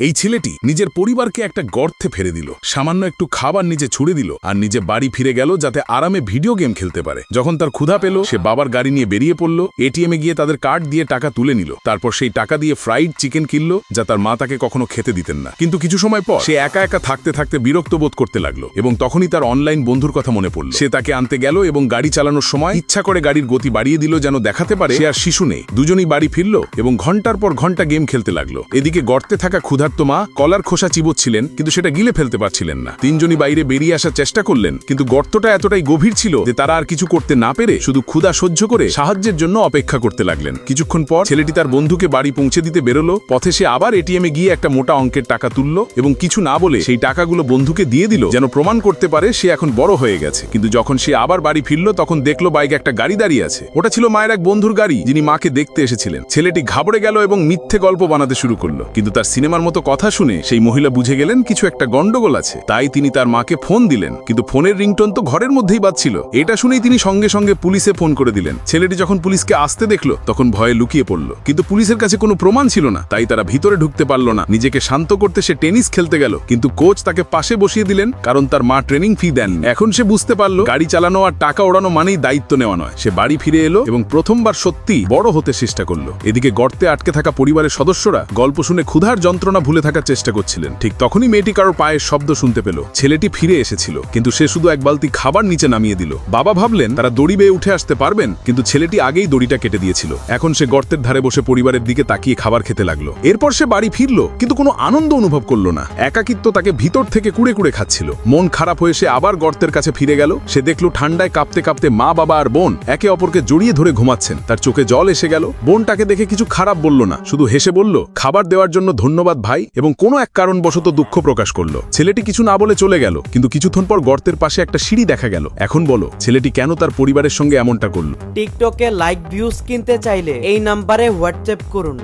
এই ছেলেটি নিজের পরিবারকে একটা গর্তে ফেলে দিল, সামান্য একটু খাবার নিজে ছুড়ে দিল আর নিজে বাড়ি ফিরে গেল যাতে আরামে ভিডিও গেম খেলতে পারে। যখন তার ক্ষুধা পেল, সে বাবার গাড়ি নিয়ে বেরিয়ে পড়ল, এটিএমে গিয়ে তাদের কার্ড দিয়ে টাকা তুলে নিল। তারপর সেই টাকা দিয়ে ফ্রাইড চিকেন কিনল, যা তার মা তাকে কখনো খেতে দিতেন না। কিন্তু কিছু সময় পর সে একা একা থাকতে থাকতে বিরক্ত বোধ করতে লাগলো এবং তখনই তার অনলাইন বন্ধুর কথা মনে পড়ল। সে তাকে আনতে গেল এবং গাড়ি চালানোর সময় ইচ্ছা করে গাড়ির গতি বাড়িয়ে দিল, যেন দেখাতে পারে সে আর শিশু নেই। দুজনই বাড়ি ফিরল এবং ঘন্টার পর ঘন্টা গেম খেলতে লাগলো। এদিকে গর্তে থাকা ক্ষুধার্ত মা কলার খোসা চিবোচ্ছিলেন, কিন্তু সেটা গিলে ফেলতে পারছিলেন না। তিনজনই বাইরে বেরিয়ে আসার চেষ্টা করলেন, কিন্তু গর্তটা এতটাই গভীর ছিল যে তারা আর কিছু করতে না পেরে শুধু ক্ষুধা সহ্য করে সাহায্যের জন্য অপেক্ষা করতে লাগলেন। কিছুক্ষণ পর ছেলেটি তার বন্ধুকে বাড়ি পৌঁছে দিতে বেরোলো। পথে সে আবার এটিএমে গিয়ে একটা মোটা অঙ্কের টাকা তুলল এবং কিছু না বলে সেই টাকাগুলো বন্ধুকে দিয়ে দিল, যেন প্রমাণ করতে পারে সে এখন বড় হয়ে গেছে। কিন্তু যখন সে আবার বাড়ি ফিরল, তখন দেখলো বাইকে একটা গাড়ি দাঁড়িয়ে আছে। ওটা ছিল মায়ের এক বন্ধুর গাড়ি, যিনি মাকে দেখতে এসেছিলেন। ছেলেটি ঘাবড়ে গেল এবং মিথ্যে গল্প বানাতে শুরু করলো, কিন্তু তার সিনেমার মতো কথা শুনে সেই মহিলা বুঝে গেলেন কিছু একটা গন্ডগোল আছে। তাই তিনি তার মাকে ফোন দিলেন, কিন্তু ফোনের রিংটোন তো ঘরের মধ্যেই বাজছিল। এটা শুনেই তিনি সঙ্গে সঙ্গে পুলিশে ফোন করে দিলেন। ছেলেটি যখন পুলিশকে আসতে দেখলো, তখন ভয়ে লুকিয়ে পড়ল, কিন্তু পুলিশের কাছে কোনো প্রমাণ ছিল না, তাই তারা ভিতরে ঢুকতে পারল না। নিজেকে শান্ত করতে সে টেনিস খেলতে গেল, কিন্তু কোচ তাকে পাশে বসিয়ে দিলেন, কারণ তার মা ট্রেনিং ফি দেন। এখন সে বুঝতে পারল গাড়ি চালানো আর টাকা ওড়ানো মানেই দায়িত্ব নেওয়া নয়। সে বাড়ি ফিরে এলো এবং প্রথমবার সত্যি বড় হতে চেষ্টা করলো। এদিকে গর্তে আটকে থাকা পরিবারের সদস্যরা গল্প শুনে ক্ষুধার যন্ত্রণা ভুলে থাকার চেষ্টা করছিলেন। ঠিক তখনই মেয়েটি কারোর পায়ের শব্দ শুনতে পেল। ছেলেটি ফিরে এসেছিল, কিন্তু সে শুধু এক বালতি খাবার নিচে নামিয়ে দিল। বাবা ভাবলেন তারা দড়ি বেয়ে উঠে আসতে পারবেন, কিন্তু ছেলেটি আগেই দড়িটা কেটে দিয়েছিল। এখন সে গর্তের ধারে বসে পরিবারের দিকে তাকিয়ে খাবার খেতে লাগলো। এরপর সে বাড়ি ফিরল, কিন্তু কোনো আনন্দ অনুভব করলো না। একাকিত্ব তাকে ভিতর থেকে কুড়ে কুড়ে খাচ্ছিল। মন খারাপ হয়ে সে আবার গর্তের কাছে ফিরে গেল। সে দেখল ঠান্ডায় কাঁপতে কাঁপতে মা, বাবা আর বোন একে অপরকে জড়িয়ে ধরে ঘুমাচ্ছেন। তার চোখে জল এসে গেল। বোন তাকে দেখে কিছু খারাপ বলল না, শুধু হেসে বলল, খাবার দেওয়ার জন্য ধন্যবাদ ভাই, এবং কোনো এক কারণবশত দুঃখ প্রকাশ করলো। ছেলেটি কিছু না বলে চলে গেল, কিন্তু কিছুক্ষণ পর গর্তের পাশে একটা সিঁড়ি দেখা গেল। এখন বলো, ছেলেটি কেন তার পরিবারের সঙ্গে এমনটা করলো? টিকটকে লাইক ভিউজ কিনতে চাইলে এই নাম্বারে হোয়াটসঅ্যাপ করুন।